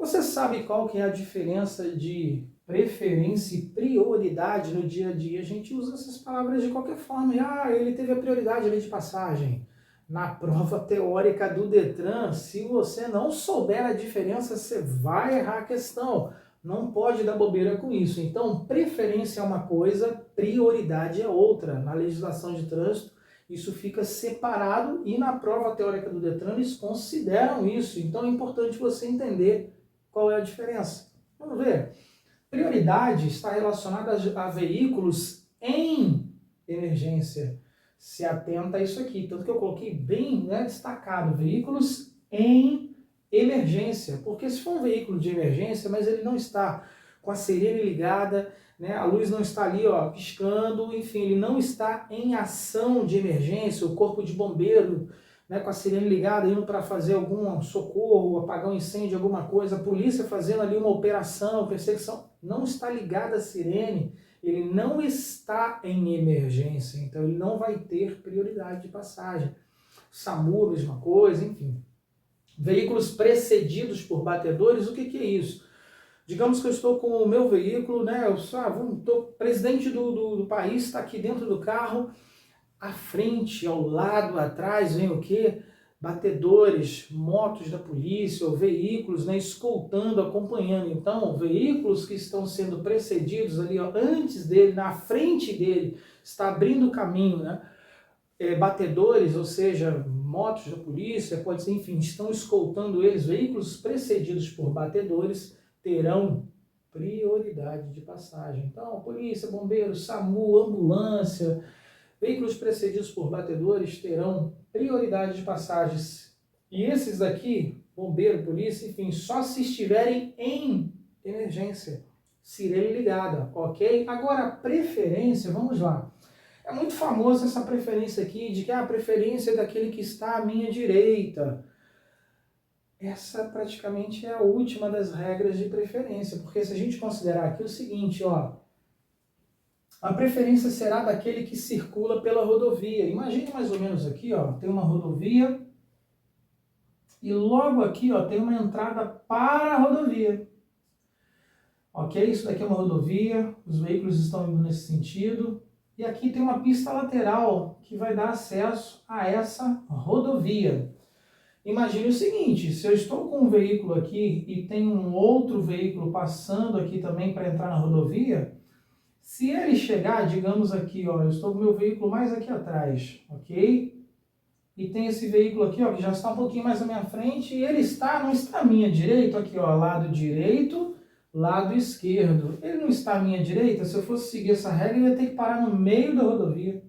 Você sabe qual que é a diferença de preferência e prioridade no dia a dia? A gente usa essas palavras de qualquer forma. Ele teve a prioridade ali de passagem. Na prova teórica do Detran, se você não souber a diferença, você vai errar a questão. Não pode dar bobeira com isso. Então, preferência é uma coisa, prioridade é outra. Na legislação de trânsito, isso fica separado e na prova teórica do Detran eles consideram isso. Então, é importante você entender qual é a diferença. Vamos ver. Prioridade está relacionada a veículos em emergência. Se atenta a isso aqui. Tanto que eu coloquei bem, né, destacado, veículos em emergência. Porque se for um veículo de emergência, mas ele não está com a sirene ligada, né, a luz não está ali piscando, enfim, ele não está em ação de emergência, o corpo de bombeiro, né, com a sirene ligada, indo para fazer algum socorro, apagar um incêndio, alguma coisa, a polícia fazendo ali uma operação, perseguição, não está ligada a sirene, ele não está em emergência, então ele não vai ter prioridade de passagem. SAMU, mesma coisa, enfim. Veículos precedidos por batedores, o que é isso? Digamos que eu estou com o meu veículo, né? Presidente do país está aqui dentro do carro, à frente, ao lado, atrás, vem o quê? Batedores, motos da polícia, ou veículos, né, escoltando, acompanhando. Então, veículos que estão sendo precedidos ali, antes dele, na frente dele, está abrindo o caminho, né? Batedores, ou seja, motos da polícia, pode ser, enfim, estão escoltando eles, veículos precedidos por batedores terão prioridade de passagem. Então, polícia, bombeiros, SAMU, ambulância, veículos precedidos por batedores terão prioridade de passagens. E esses daqui, bombeiro, polícia, enfim, só se estiverem em emergência, sirene ligada, ok? Agora, a preferência, vamos lá. É muito famosa essa preferência aqui, de que a preferência é daquele que está à minha direita. Essa praticamente é a última das regras de preferência, porque se a gente considerar aqui o seguinte, a preferência será daquele que circula pela rodovia. Imagine mais ou menos aqui, tem uma rodovia e logo aqui, tem uma entrada para a rodovia. Ok? Isso daqui é uma rodovia, os veículos estão indo nesse sentido. E aqui tem uma pista lateral que vai dar acesso a essa rodovia. Imagine o seguinte, se eu estou com um veículo aqui e tem um outro veículo passando aqui também para entrar na rodovia, se ele chegar, digamos aqui, eu estou com o meu veículo mais aqui atrás, ok? E tem esse veículo aqui, que já está um pouquinho mais à minha frente, e ele não está à minha direita, aqui, lado direito, lado esquerdo. Ele não está à minha direita, se eu fosse seguir essa regra, eu ia ter que parar no meio da rodovia.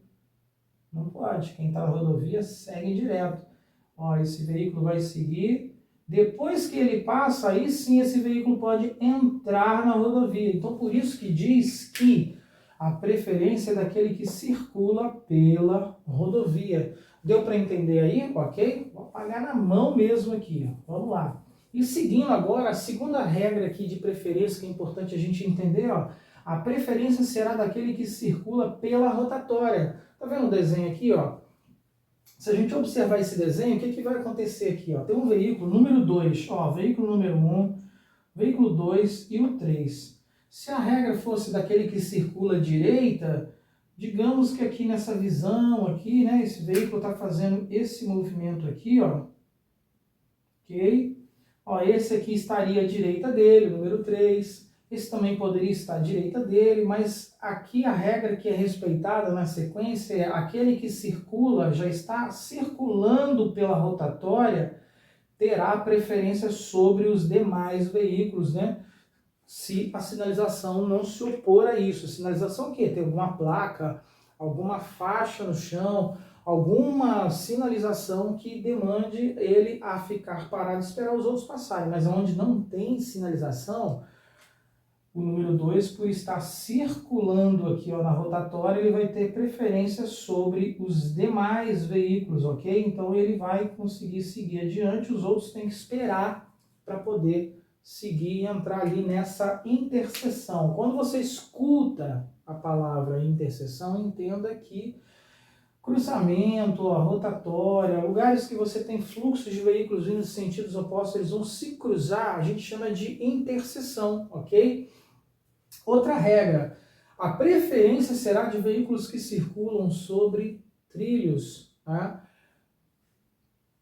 Não pode, quem está na rodovia segue direto. Esse veículo vai seguir. Depois que ele passa, aí sim esse veículo pode entrar na rodovia. Então, por isso que diz que a preferência é daquele que circula pela rodovia. Deu para entender aí? Ok? Vou apagar na mão mesmo aqui. Vamos lá. E seguindo agora, a segunda regra aqui de preferência, que é importante a gente entender, a preferência será daquele que circula pela rotatória. Tá vendo o desenho aqui, Se a gente observar esse desenho, o que vai acontecer aqui? Tem um veículo número 2, veículo número 1, veículo 2 e o 3. Se a regra fosse daquele que circula à direita, digamos que aqui nessa visão, aqui, né, esse veículo está fazendo esse movimento aqui, ok? Esse aqui estaria à direita dele, número 3. Esse também poderia estar à direita dele, mas aqui a regra que é respeitada na sequência é aquele que circula, já está circulando pela rotatória, terá preferência sobre os demais veículos, né? Se a sinalização não se opor a isso. A sinalização o quê? Tem alguma placa, alguma faixa no chão, alguma sinalização que demande ele a ficar parado e esperar os outros passarem. Mas onde não tem sinalização, o número 2, por estar circulando aqui na rotatória, ele vai ter preferência sobre os demais veículos, ok? Então ele vai conseguir seguir adiante, os outros têm que esperar para poder seguir e entrar ali nessa interseção. Quando você escuta a palavra interseção, entenda que Cruzamento, ó, rotatória, lugares que você tem fluxos de veículos vindo em sentidos opostos, eles vão se cruzar, a gente chama de interseção, ok? Outra regra, a preferência será de veículos que circulam sobre trilhos, tá?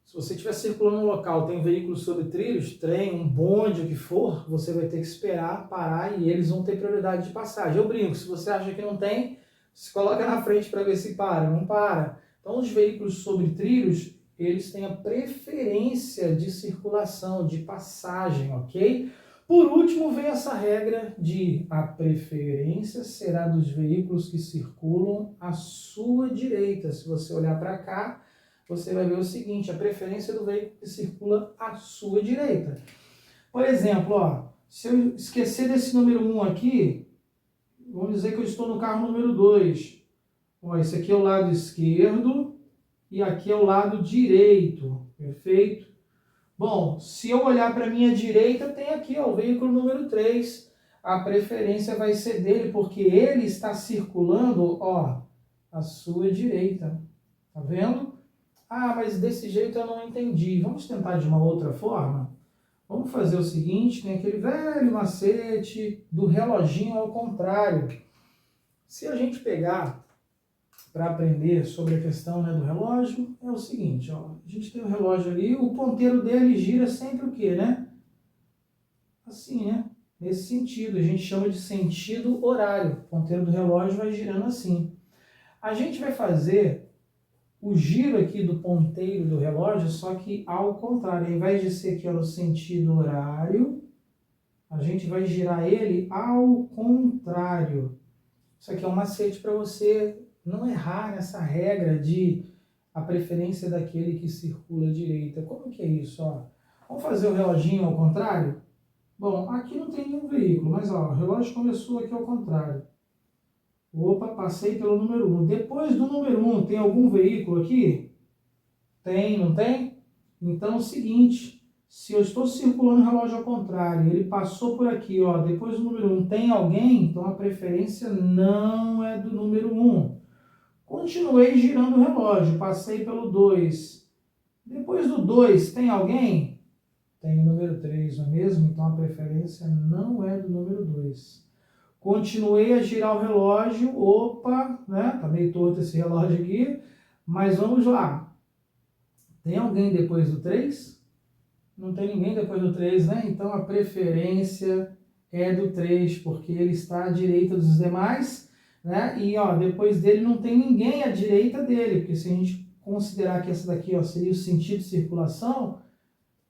Se você estiver circulando no local, tem veículos sobre trilhos, trem, um bonde, o que for, você vai ter que esperar, parar e eles vão ter prioridade de passagem. Eu brinco, se você acha que não tem, se coloca na frente para ver se para, não para. Então, os veículos sobre trilhos, eles têm a preferência de circulação, de passagem, ok? Por último, vem essa regra de a preferência será dos veículos que circulam à sua direita. Se você olhar para cá, você vai ver o seguinte, a preferência do veículo que circula à sua direita. Por exemplo, ó, se eu esquecer desse número 1 aqui, vamos dizer que eu estou no carro número 2. Ó, esse aqui é o lado esquerdo e aqui é o lado direito, perfeito? Bom, se eu olhar para a minha direita, tem aqui ó, o veículo número 3. A preferência vai ser dele, porque ele está circulando, ó, à sua direita. Tá vendo? Ah, mas desse jeito eu não entendi. Vamos tentar de uma outra forma? Vamos fazer o seguinte, tem aquele velho macete do reloginho ao contrário. Se a gente pegar para aprender sobre a questão, né, do relógio, é o seguinte, ó, a gente tem o relógio ali, o ponteiro dele gira sempre o quê, né? Assim, né? Nesse sentido, a gente chama de sentido horário. O ponteiro do relógio vai girando assim. A gente vai fazer o giro aqui do ponteiro do relógio, só que ao contrário. Ao invés de ser aqui ó, no sentido horário, a gente vai girar ele ao contrário. Isso aqui é um macete para você não errar nessa regra de a preferência daquele que circula à direita. Como que é isso? Ó? Vamos fazer o reloginho ao contrário? Bom, aqui não tem nenhum veículo, mas ó, o relógio começou aqui ao contrário. Opa, passei pelo número 1. Depois do número 1, tem algum veículo aqui? Tem, não tem? Então é o seguinte, se eu estou circulando o relógio ao contrário, ele passou por aqui, ó, depois do número 1, tem alguém? Então a preferência não é do número 1. Continuei girando o relógio, passei pelo 2. Depois do 2, tem alguém? Tem o número 3, não é mesmo? Então a preferência não é do número 2. Continuei a girar o relógio, opa, né? Tá meio torto esse relógio aqui, mas vamos lá. Tem alguém depois do 3? Não tem ninguém depois do 3, né? Então a preferência é do 3, porque ele está à direita dos demais, né? E ó, depois dele não tem ninguém à direita dele, porque se a gente considerar que essa daqui ó, seria o sentido de circulação,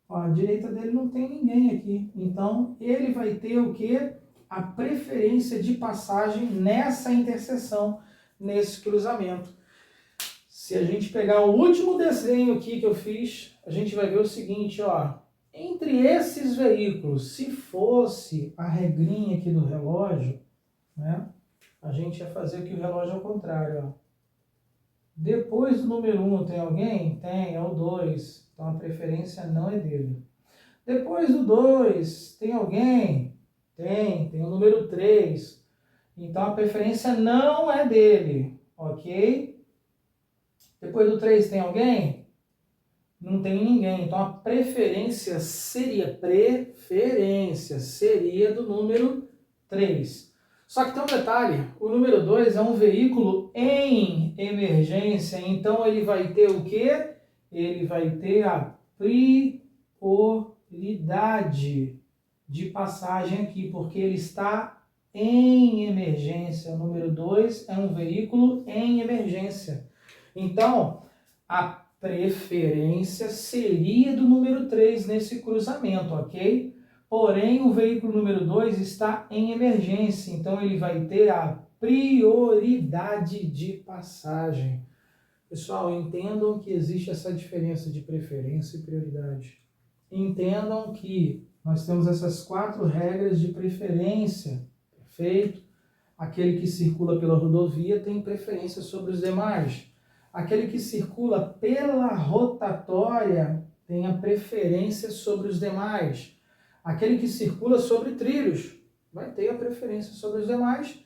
ó, à direita dele não tem ninguém aqui. Então ele vai ter o quê? A preferência de passagem nessa interseção, nesse cruzamento. Se a gente pegar o último desenho aqui que eu fiz, a gente vai ver o seguinte, ó. Entre esses veículos, se fosse a regrinha aqui do relógio, né, a gente ia fazer aqui o relógio ao contrário, ó. Depois do número 1 tem alguém? Tem, é o 2. Então a preferência não é dele. Depois do 2, tem alguém? Tem o número 3. Então a preferência não é dele, ok? Depois do 3 tem alguém? Não tem ninguém. Então a preferência seria do número 3. Só que tem um detalhe, o número 2 é um veículo em emergência, então ele vai ter o quê? Ele vai ter a prioridade de passagem aqui, porque ele está em emergência. O número 2 é um veículo em emergência. Então, a preferência seria do número 3 nesse cruzamento, ok? Porém, o veículo número 2 está em emergência, então ele vai ter a prioridade de passagem. Pessoal, entendam que existe essa diferença de preferência e prioridade. Entendam que nós temos essas 4 regras de preferência, perfeito? Aquele que circula pela rodovia tem preferência sobre os demais. Aquele que circula pela rotatória tem a preferência sobre os demais. Aquele que circula sobre trilhos vai ter a preferência sobre os demais.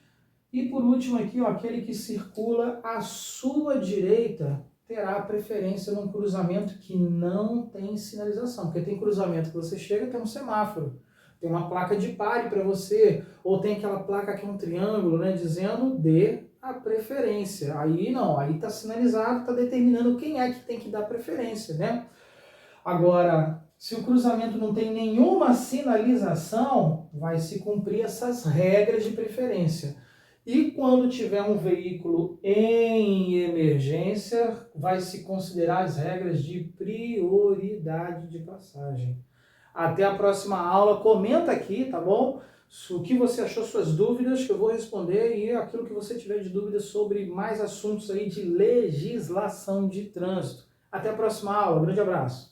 E por último aqui, ó, aquele que circula à sua direita terá preferência num cruzamento que não tem sinalização, porque tem cruzamento que você chega, tem um semáforo, tem uma placa de pare para você, ou tem aquela placa que é um triângulo, né, dizendo dê a preferência. Aí não, aí está sinalizado, está determinando quem é que tem que dar preferência, né? Agora, se o cruzamento não tem nenhuma sinalização, vai se cumprir essas regras de preferência. E quando tiver um veículo em emergência, vai se considerar as regras de prioridade de passagem. Até a próxima aula, comenta aqui, tá bom? O que você achou, suas dúvidas, que eu vou responder, e aquilo que você tiver de dúvidas sobre mais assuntos aí de legislação de trânsito. Até a próxima aula, grande abraço!